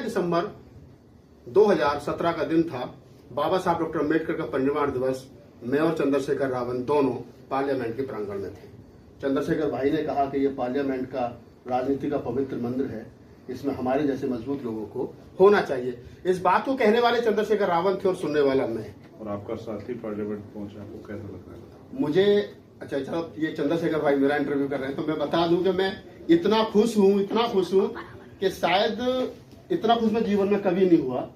6 दिसंबर 2017 का दिन था। बाबा साहब डॉक्टर अम्बेडकर का परिनिर्वाण दिवस। मैं और चंद्रशेखर रावण दोनों पार्लियामेंट के प्रांगण में थे। चंद्रशेखर भाई ने कहा कि ये पार्लियामेंट का राजनीति का पवित्र मंदिर है, इसमें हमारे जैसे मजबूत लोगों को होना चाहिए। इस बात को कहने वाले चंद्रशेखर रावण थे और सुनने वाला मैं। और आपका साथी पार्लियामेंट पहुंचा, आपको कैसा लग रहा है? मुझे अच्छा चलो, ये चंद्रशेखर भाई मेरा इंटरव्यू कर रहे हैं तो मैं बता दूं कि मैं इतना खुश हूं कि शायद इतना खुश मैं जीवन में कभी नहीं हुआ।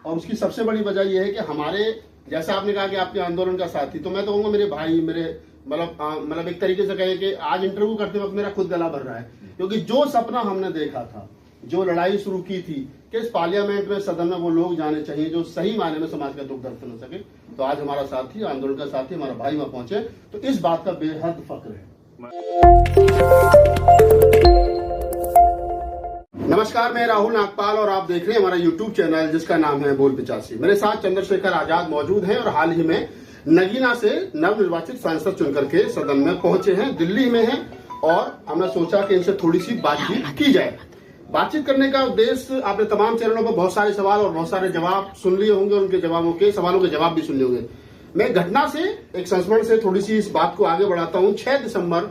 और उसकी सबसे बड़ी वजह यह है कि हमारे, जैसा आपने कहा कि आपके आंदोलन का साथी, तो मैं तो कहूंगा मेरे भाई, मेरे मतलब एक तरीके से कहे कि आज इंटरव्यू करते वक्त मेरा खुद गला भर रहा है, क्योंकि जो सपना हमने देखा था, जो लड़ाई शुरू की थी कि इस पार्लियामेंट में, सदन में वो लोग जाने चाहिए जो सही मायने में समाज का दुख दर्द समझ सके, तो आज हमारा साथी, आंदोलन का साथी, हमारा भाई वहां पहुंचे, तो इस बात का बेहद फख्र है। नमस्कार, मैं राहुल नागपाल और आप देख रहे हैं हमारा यूट्यूब चैनल जिसका नाम है बोल 85। मेरे साथ चंद्रशेखर आजाद मौजूद हैं और हाल ही में नगीना से नवनिर्वाचित सांसद चुनकर के सदन में पहुंचे हैं, दिल्ली में हैं, और हमने सोचा कि इनसे थोड़ी सी बातचीत की जाए। बातचीत करने का उद्देश्य, आपने तमाम चैनलों पर बहुत सारे सवाल और बहुत सारे जवाब सुन लिए होंगे, उनके जवाबों के सवालों के जवाब भी सुन लिए होंगे। मैं घटना से, एक संस्मरण से थोड़ी सी इस बात को आगे बढ़ाता हूं। 6 दिसंबर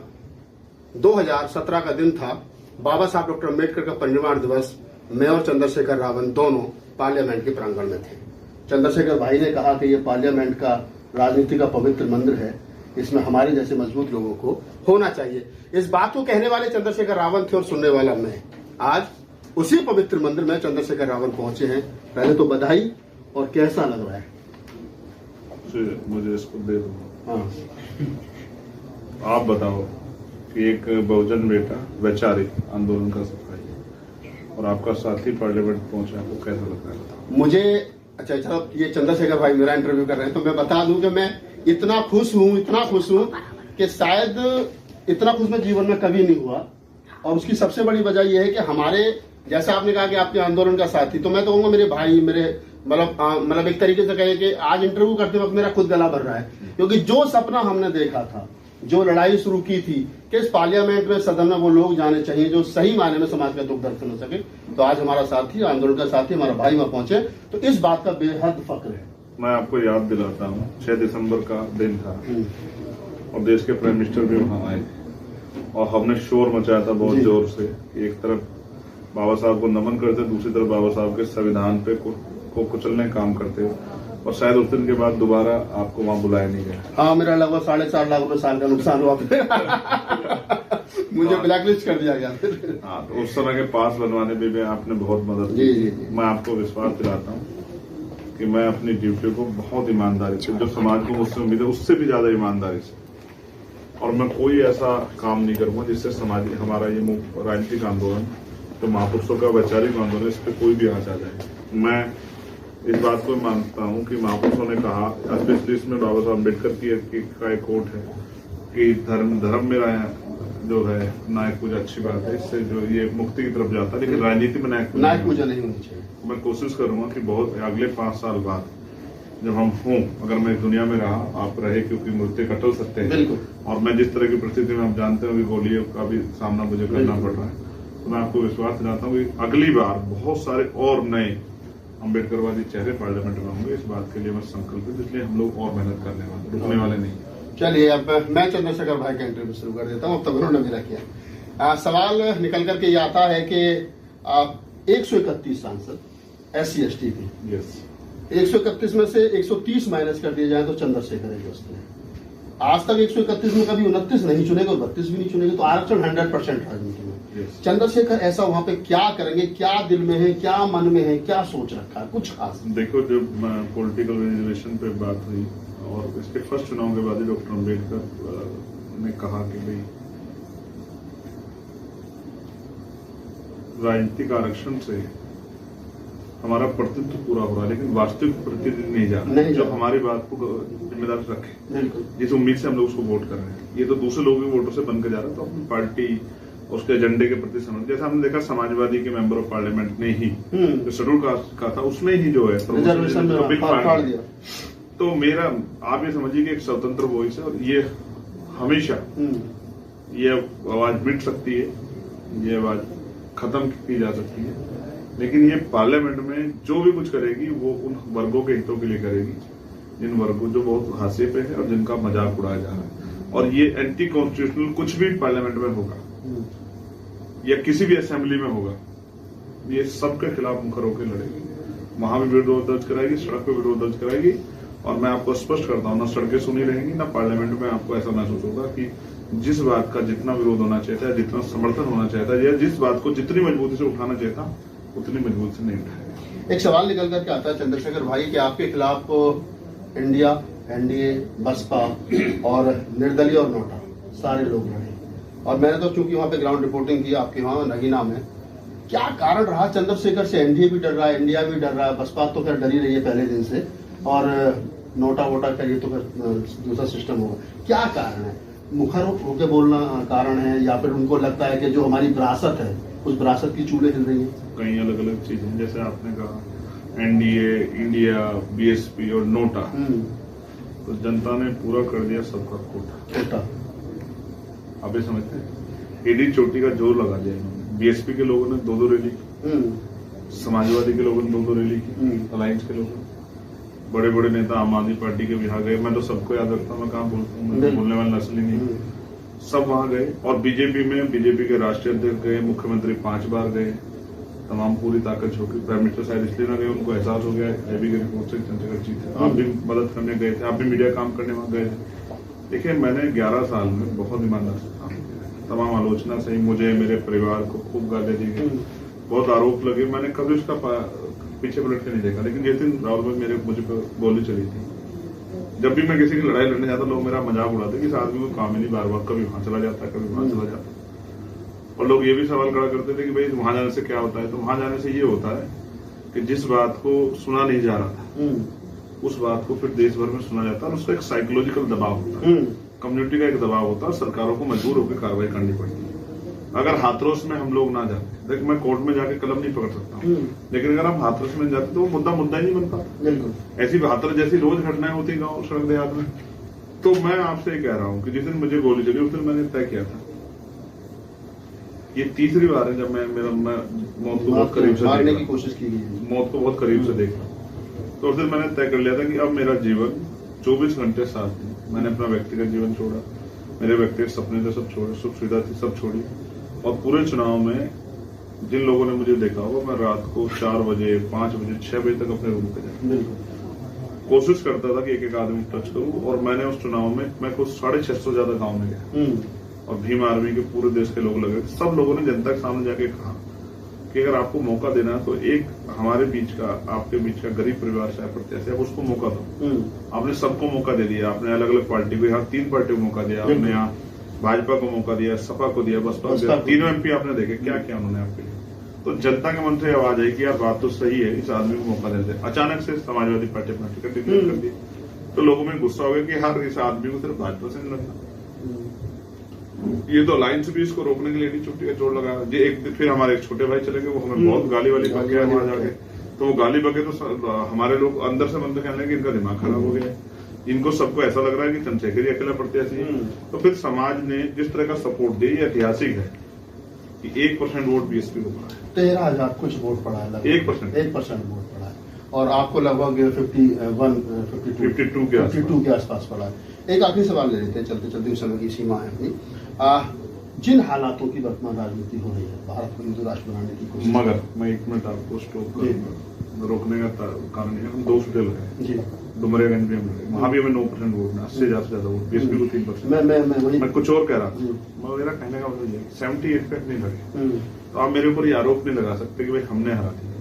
2017 का दिन था। बाबा साहब डॉक्टर अम्बेडकर का परिनिर्वाण दिवस। मैं और चंद्रशेखर रावण दोनों पार्लियामेंट के प्रांगण में थे। चंद्रशेखर भाई ने कहा कि ये पार्लियामेंट का राजनीति का पवित्र मंदिर है, इसमें हमारे जैसे मजबूत लोगों को होना चाहिए। इस बात को कहने वाले चंद्रशेखर रावण थे और सुनने वाला मैं। आज उसी पवित्र मंदिर में चंद्रशेखर रावण पहुंचे हैं। पहले तो बधाई, और कैसा लग रहा है? मुझे इसको दे दो। हाँ, आप बताओ कि एक बहुजन बेटा वैचारिक आंदोलन का सिपाही और आपका साथी पार्लियामेंट पहुंचा, आपको कैसा लग रहा है? मुझे अच्छा चलो, ये चंद्रशेखर भाई मेरा इंटरव्यू कर रहे हैं तो मैं बता दूं कि मैं इतना खुश हूं कि शायद इतना खुश मैं जीवन में कभी नहीं हुआ। और उसकी सबसे बड़ी वजह यह है कि हमारे, जैसा आपने कहा कि आपके आंदोलन का साथी, तो मैं तो कहूंगा मेरे भाई, मेरे मतलब एक तरीके से कहे कि आज इंटरव्यू करते वक्त मेरा खुद गला भर रहा है, क्योंकि जो सपना हमने देखा था, जो लड़ाई शुरू की थी कि इस पार्लियामेंट में, सदन में वो लोग जाने चाहिए जो सही मायने में समाज का दुख दर्द समझ सके, तो आज हमारा साथी, आंदोलन का साथी, हमारा भाई वहां पहुंचे, तो इस बात का बेहद फख्र है। मैं आपको याद दिलाता हूँ, 6 दिसंबर का दिन था और देश के प्राइम मिनिस्टर भी वहां आए और हमने शोर मचाया था बहुत जोर से। एक तरफ बाबा साहब को नमन करते, दूसरी तरफ बाबा साहब के संविधान पे को कुचलने का काम करते हो, और शायद उस दिन के बाद दोबारा आपको वहां बुलाया नहीं गया। हाँ, मेरा लगभग 4.5 लाख रुपए साल का नुकसान हुआ। मुझे ब्लैकलिस्ट कर दिया गया। हाँ, तो उस समय के पास बनवाने में भी आपने बहुत मदद की। जी। मैं आपको विश्वास दिलाता हूँ कि मैं अपनी ड्यूटी को बहुत ईमानदारी से, जो समाज को मुझसे उम्मीद है उससे भी ज्यादा ईमानदारी से, और मैं कोई ऐसा काम नहीं करूंगा जिससे समाज, हमारा ये राजनीतिक आंदोलन, तो महापुरुषों का वैचारिक आंदोलन, इस पर कोई भी आँच आ जाए। मैं इस बात को मानता हूं कि महापुरुषों ने कहा, स्पेशली इसमें बाबा साहब अम्बेडकर का एक कोट है कि धर्म मेरा जो है नायक पूजा अच्छी बात है, इससे जो ये मुक्ति की तरफ जाता है, लेकिन राजनीति में नायक पूजा नहीं होनी चाहिए। मैं कोशिश करूंगा कि बहुत अगले 5 साल बाद जब हम हों, अगर मैं दुनिया में रहा, आप रहे, क्योंकि मृत्यु कटल सकते हैं, और मैं जिस तरह की परिस्थिति में, आप जानते हो कि गोलियों का भी सामना मुझे करना पड़ रहा है, तो मैं आपको विश्वास दिलाता हूँ कि अगली बार बहुत सारे और नए अम्बेडकरवादी चेहरे पार्लियामेंट में होंगे। इस बात के लिए मैं संकल्पित, इसलिए हम लोग और मेहनत करने वाले, रुकने वाले नहीं। चलिए, अब मैं चंद्रशेखर भाई का इंटरव्यू शुरू कर देता हूँ। अब तक उन्होंने मेरा किया। सवाल निकल करके ये आता है कि 131 सांसद SC ST थे। यस। 131 में से 130 माइनस कर दिए जाए तो चंद्रशेखर है दोस्त ने। आज तक 131 में कभी 29 नहीं चुनेगा और 32 भी नहीं चुनेगा, तो आरक्षण 100% राजनीति में। चंद्रशेखर ऐसा वहां पे क्या करेंगे? क्या दिल में है, क्या मन में है, क्या सोच रखा है कुछ खास? देखो, जब पॉलिटिकल रिजर्वेशन पे बात हुई और इसके फर्स्ट चुनाव के बाद ही डॉक्टर अम्बेडकर ने कहा कि भाई राजनीतिक आरक्षण से हमारा प्रतिनिधित्व पूरा हो रहा है, लेकिन वास्तविक प्रतिनिधि नहीं जा रहा, जो हमारी बात को जिम्मेदार रखे, जिस उम्मीद से हम लोग उसको वोट कर रहे हैं। ये तो दूसरे लोगों के वोटों से बनकर जा रहा है, तो अपनी पार्टी, उसके एजेंडे के प्रति समझ, जैसा हमने देखा समाजवादी के मेंबर ऑफ पार्लियामेंट ने ही जो शेड्यूल कास्ट का था उसमें ही जो है तो मेरा, आप ये समझिए कि एक स्वतंत्र वॉइस है, और ये हमेशा ये आवाज मिट सकती है, ये आवाज खत्म की जा सकती है, लेकिन ये पार्लियामेंट में जो भी कुछ करेगी वो उन वर्गों के हितों के लिए करेगी जिन वर्गों जो बहुत हाशिए पे है और जिनका मजाक उड़ाया जा रहा है। और ये एंटी कॉन्स्टिट्यूशनल कुछ भी पार्लियामेंट में होगा या किसी भी असेंबली में होगा, ये सबके खिलाफ मुखर होकर लड़ेगी। वहां भी विरोध दर्ज कराएगी, सड़क पे विरोध दर्ज कराएगी। और मैं आपको स्पष्ट करता हूं, ना सड़कें सुनी रहेंगी, ना पार्लियामेंट में आपको ऐसा महसूस होगा कि जिस बात का जितना विरोध होना चाहिए था, जितना समर्थन होना चाहिए था, या जिस बात को जितनी मजबूती से उठाना चाहिए था उतनी मजबूती से नहीं उठाया। एक सवाल निकल करके आता है चंद्रशेखर भाई कि आपके खिलाफ इंडिया, एनडीए, बसपा और निर्दलीय और नोटा सारे लोग लड़े, और मैंने तो चूंकि वहां पे ग्राउंड रिपोर्टिंग की आपके वहां नगीना में, क्या कारण रहा चंद्रशेखर से? एनडीए भी डर रहा है, इंडिया भी डर रहा है, बसपा तो खैर डरी रही है पहले दिन से, और नोटा वोटा का ये तो फिर दूसरा सिस्टम होगा। क्या कारण है? मुखर होकर बोलना कारण है, या फिर उनको लगता है कि जो हमारी विरासत है उस विरासत की चूल्हे हिल रही है? कई अलग अलग चीजें, जैसे आपने कहा एनडीए, इंडिया, बीएसपी और नोटा, तो जनता ने पूरा कर दिया सबका कोटा। आप ये समझते हैं, एडी चोटी का जोर लगा दिया इन्होंने। बीएसपी के लोगों ने 2-2 रैली की, समाजवादी के लोगों ने 2-2 रैली की, अलायंस के लोगों ने, बड़े बड़े नेता आम आदमी पार्टी के भी वहां गए। मैं तो सबको याद रखता हूँ, मैं कहाँ बोलता हूँ, मैं बोलने वाला नस्ल ही नहीं, सब वहां गए। और बीजेपी में बीजेपी के राष्ट्रीय अध्यक्ष गए, मुख्यमंत्री 5 बार गए, तमाम पूरी ताकत झोंकी। प्राइम मिनिस्टर शायद इसलिए ना गए, उनको एहसास हो गया हैवी की रिपोर्ट से चंद्रशेखर जी थे। आप भी मदद करने गए थे, आप भी मीडिया काम करने वहां गए थे। देखिए, मैंने 11 साल में बहुत ईमानदार से काम किया। तमाम आलोचना सही, मुझे, मेरे परिवार को खूब गाली दी गई, बहुत आरोप लगे, मैंने कभी उसका पीछे पलट के नहीं देखा। लेकिन जिस दिन राहुल भाई मुझे पर गोली चली थी, जब भी मैं किसी की लड़ाई लड़ने जाता, लोग मेरा मजाक उड़ाते कि इस आदमी को काम ही नहीं, बार बार कभी वहां चला जाता है, कभी वहां चला जाता है। और लोग ये भी सवाल खड़ा करते थे कि भाई वहां जाने से क्या होता है? तो वहां जाने से ये होता है कि जिस बात को सुना नहीं जा रहा था, उस बात को फिर देश भर में सुना जाता है, और उसका एक साइकोलॉजिकल दबाव होता है, कम्युनिटी का एक दबाव होता है, और सरकारों को मजबूर होकर कार्रवाई करनी पड़ती है। अगर हाथरस में हम लोग ना जाते, देख मैं कोर्ट में जाके कलम नहीं पकड़ सकता हूँ, लेकिन अगर हम हाथरस में जाते तो वो मुद्दा ही नहीं बनता। बिल्कुल ऐसी हाथरस जैसी रोज घटनाएं होती गाँव सड़क देहात में। तो मैं आपसे ये कह रहा हूँ कि जिस दिन मुझे गोली चली उस दिन मैंने तय किया था, ये तीसरी बार है जब मैं मौत को बहुत करीब से मारने की कोशिश की गई, मौत को बहुत करीब से देखा। तो उस दिन मैंने तय कर लिया था कि अब मेरा जीवन 24 घंटे साथ नहीं। मैंने अपना व्यक्तिगत जीवन छोड़ा, मेरे व्यक्तिगत सपने थे सब छोड़े, सुख सुविधा थी सब छोड़ी, और पूरे चुनाव में जिन लोगों ने मुझे देखा होगा, मैं रात को 4 बजे, 5 बजे, 6 बजे तक अपने रूम पे जाता, कोशिश करता था कि एक एक आदमी टच करूं। और मैंने उस चुनाव में मैं कुछ 650 से ज्यादा गांव में गया, और भीम आर्मी के पूरे देश के लोग लगे। सब लोगों ने जनता के सामने जाके कहा कि अगर आपको मौका देना है तो एक हमारे बीच का, आपके बीच का गरीब परिवार से प्रत्याशी, आप उसको मौका दो। आपने सबको मौका दे दिया, आपने अलग अलग पार्टी को, यहाँ 3 पार्टी को मौका दिया, आपने यहाँ भाजपा को मौका दिया, सपा को दिया, बसपा को दिया, तीनों एमपी आपने देखे, क्या किया उन्होंने आपके लिए? तो जनता के मन से आवाज आई कि यार बात तो सही है, इस आदमी को मौका देते। अचानक से समाजवादी पार्टी अपना टिकट डिक्लेयर कर दी, तो लोगों में गुस्सा हो गया कि यार इस आदमी को सिर्फ भाजपा से नहीं लगना, ये तो अलायंस भी इसको रोकने के लिए एडी चोटी का जोड़ लगा। फिर हमारे एक छोटे भाई चले गए, वो हमें बहुत गाली वाली बक गया वहां जाके। तो वो गाली बके तो हमारे लोग अंदर से बंद कहने लगे इनका दिमाग खराब हो गया, इनको सबको ऐसा लग रहा है कि चंद्रशेखर ही अकेला प्रत्याशी है। तो फिर समाज ने जिस तरह का सपोर्ट दिया, ये ऐतिहासिक है कि 1% वोट बीएसपी को पड़ा है। 13,000 कुछ वोट पड़ा है, 1% वोट पड़ा है, और आपको लगभग 52 के आसपास पड़ा है। एक आखिरी सवाल ले लेते हैं, चलते चलते समय की सीमा है अपनी। जिन हालातों की वर्तमान राजनीति हो रही है, भारत को हिंदू राष्ट्र बनाने की कोशिश, मगर मैं 1 मिनट आपको स्टॉप करूंगा, रोकने का कारण है हम 2 सीटें लगे, डुमरियागंज में वहां भी हमें 9% वोट ना, 80 से ज्यादा वोट, बीएसपी को 3%। मैं कुछ और कह रहा था, मेरा कहने का मतलब ये 78% नहीं लगे, तो आप मेरे ऊपर ये आरोप नहीं लगा सकते कि भाई हमने हरा दिया।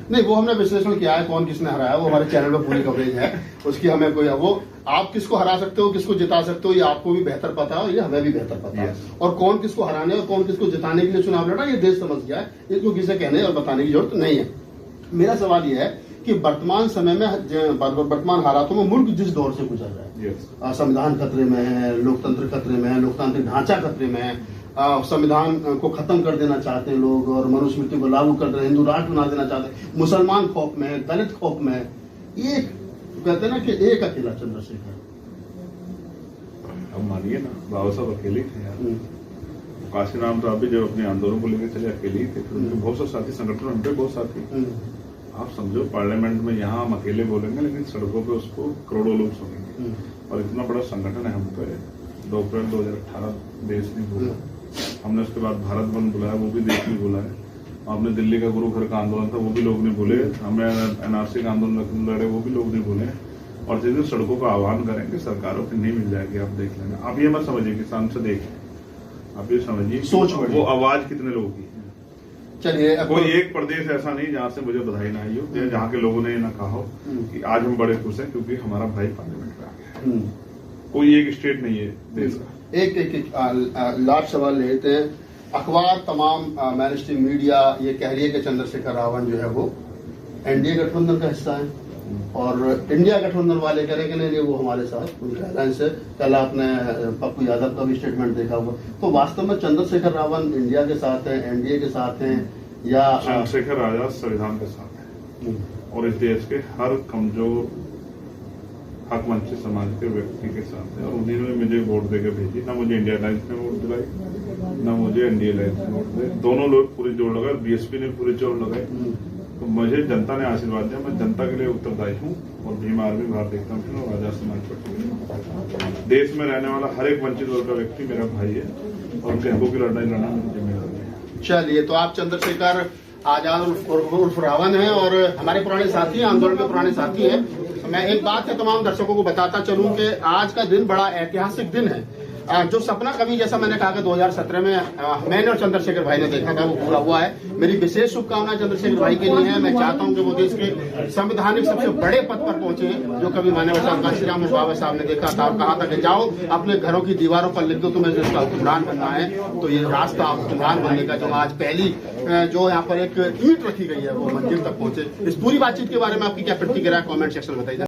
नहीं, वो हमने विश्लेषण किया है, कौन किसने हराया, वो हमारे चैनल पर पूरी कवरेज है, उसकी हमें कोई, वो आप किसको हरा सकते हो, किसको जिता सकते हो, ये आपको भी बेहतर पता है और ये हमें भी बेहतर पता है। और कौन किसको हराने और कौन किसको जिताने के लिए चुनाव लड़ा, ये देश समझ गया है, इसको किसी कहने और बताने की जरूरत नहीं है। मेरा सवाल ये है कि वर्तमान समय में, वर्तमान हालातों में मुल्क जिस दौर से गुजर रहा है, संविधान खतरे में है, लोकतंत्र खतरे में है, लोकतांत्रिक ढांचा खतरे में है, संविधान को खत्म कर देना चाहते हैं लोग और मनुस्मृति को लागू कर देना, हिंदू राष्ट्र बना देना चाहते हैं, मुसलमान खौफ में है, दलित खौफ में है, एक कहते हैं ना कि एक अकेला चंद्रशेखर। अब मानिए ना, बाबा साहब अकेले थे यार, काशीराम साहब भी जब अपने आंदोलन को लेकर चले अकेले ही थे, फिर उनके बहुत से साथी संगठन हम पे बहुत साथी। आप समझो पार्लियामेंट में यहाँ हम अकेले बोलेंगे, लेकिन सड़कों पे उसको करोड़ों लोग सुनेंगे। और इतना बड़ा संगठन है हम पे। 2 अप्रैल 2018 देश नहीं भूला। हमने उसके बाद भारत बंद बुलाया, वो भी देश नहीं भूला है। आपने दिल्ली का गुरु घर का आंदोलन था, वो भी लोग नहीं भूले। हमने एनआरसी का आंदोलन लड़े, वो भी लोग नहीं भूले। और जिस दिन सड़कों का आह्वान करेंगे, सरकारों की नहीं मिल जाएगी, आप देख लेना। आप ये मत समझिए किसान से देखें, आप ये समझिए सोच वो आवाज कितने लोगों की है। चलिए, कोई एक प्रदेश ऐसा नहीं जहाँ से मुझे बधाई ना आई हो, जहाँ के लोगों ने ये ना कहा हो कि आज हम बड़े खुश हैं क्योंकि हमारा भाई पार्लियामेंट में आ गया है। कोई एक स्टेट नहीं है देश का। एक लास्ट सवाल लेते हैं। अखबार, तमाम मेन स्ट्रीम मीडिया ये कह रही है कि चंद्रशेखर रावण जो है वो एनडीए गठबंधन का हिस्सा है, और इंडिया गठबंधन वाले कह रहे कि नहीं वो हमारे साथ गाइडलाइंस है। कल आपने पप्पू यादव का भी स्टेटमेंट देखा होगा। तो वास्तव में चंद्रशेखर रावण इंडिया के साथ है, एनडीए के साथ हैं, या चंद्रशेखर आजाद संविधान के साथ है और इस देश के हर कमजोर हक वंचित समाज के व्यक्ति के साथ है। और उन्हीं ने मुझे वोट देकर भेजी। ना मुझे इंडिया अलायंस ने वोट दिलाई, ना मुझे एनडीए अलायंस ने वोट दिलाई। दोनों लोग पूरी जोड़ लगाए, बीएसपी ने पूरी जोड़ लगाई। तो मुझे जनता ने आशीर्वाद दिया। मैं जनता के लिए उत्तरदायी हूँ और भीम आर्मी भारतीय एकता मिशन और आजाद समाज पार्टी देश में रहने वाला हर एक वंचित वर्ग का व्यक्ति मेरा भाई है और उनके हकों की लड़ाई लड़ना मेरी जिम्मेदारी है। चलिए, तो आप चंद्रशेखर आजाद उर्फ रावण हैं और हमारे पुराने साथी हैं, आंदोलन के पुराने साथी हैं। मैं एक बात है तमाम दर्शकों को बताता चलूं कि आज का दिन बड़ा ऐतिहासिक दिन है। जो सपना कभी, जैसा मैंने कहा कि 2017 में मैंने और चंद्रशेखर भाई ने देखा था, वो पूरा हुआ है। मेरी विशेष शुभकामनाएं चंद्रशेखर भाई के लिए है। मैं चाहता हूं कि वो देश के संवैधानिक सबसे बड़े पद पर पहुंचे, जो कभी माननीय साहब काशीराम बाबा साहब ने देखा था और कहा था कि जाओ अपने घरों की दीवारों पर लिख दो तुम्हें देश का हुक्मरान बनना है। तो ये रास्ता हुक्मरान बनने का जो आज पहली जो यहाँ पर एक ईंट रखी गई है वो मंजिल तक पहुंचे। इस पूरी बातचीत के बारे में आपकी क्या प्रतिक्रिया, कमेंट सेक्शन में बताइए।